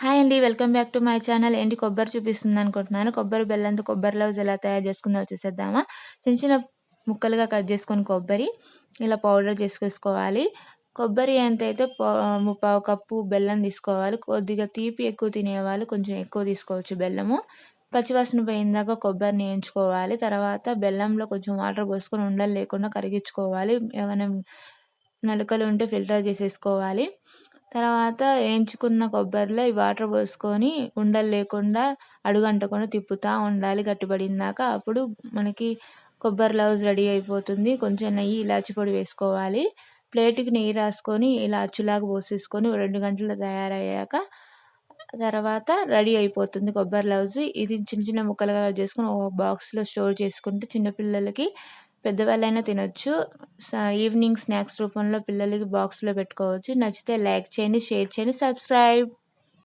Hi అండి. Welcome back to my channel. ఏంటి కొబ్బరి చూపిస్తుందనుకుంటున్నాను. కొబ్బరి బెల్లంతో కొబ్బరి లవుజ్ ఎలా తయారు చేసుకుందామో చూసేద్దామా? చిన్న చిన్న ముక్కలుగా కట్ చేసుకొని కొబ్బరి ఇలా పౌడర్ చేసేసుకోవాలి. కొబ్బరి ఎంతైతే ముప్పావు కప్పు బెల్లం తీసుకోవాలి. కొద్దిగా తీపి ఎక్కువ తినేవాళ్ళు కొంచెం ఎక్కువ తీసుకోవచ్చు బెల్లము. పచ్చివాసన పోయిందాక కొబ్బరిని వేయించుకోవాలి. తర్వాత బెల్లంలో కొంచెం వాటర్ పోసుకొని ఉండలు లేకుండా కరిగించుకోవాలి. ఏమైనా నలుకలు ఉంటే ఫిల్టర్ చేసేసుకోవాలి. తర్వాత వేయించుకున్న కొబ్బరిలో ఈ వాటర్ పోసుకొని ఉండలు లేకుండా అడుగంటకుండా తిప్పుతా ఉండాలి గట్టిపడిందాక. అప్పుడు మనకి కొబ్బరి లవుజ్ రెడీ అయిపోతుంది. కొంచెం నెయ్యి, ఇలాచి పొడి వేసుకోవాలి. ప్లేట్‌కి నెయ్యి రాసుకొని ఇలా అచ్చులాగా పోసేసుకొని 2 గంటలు తయారయ్యాక తర్వాత రెడీ అయిపోతుంది కొబ్బరి లవుజ్. ఇది చిన్న చిన్న ముక్కలుగా చేసుకొని ఒక బాక్స్‌లో స్టోర్ చేసుకుంటే చిన్న పిల్లలకి, పెద్దవాళ్ళైనా తినొచ్చు. ఈవినింగ్ స్నాక్స్ రూపంలో పిల్లలకి బాక్స్‌లో పెట్టుకోవచ్చు. నచ్చితే లైక్ చేయండి, షేర్ చేయండి, సబ్స్క్రైబ్.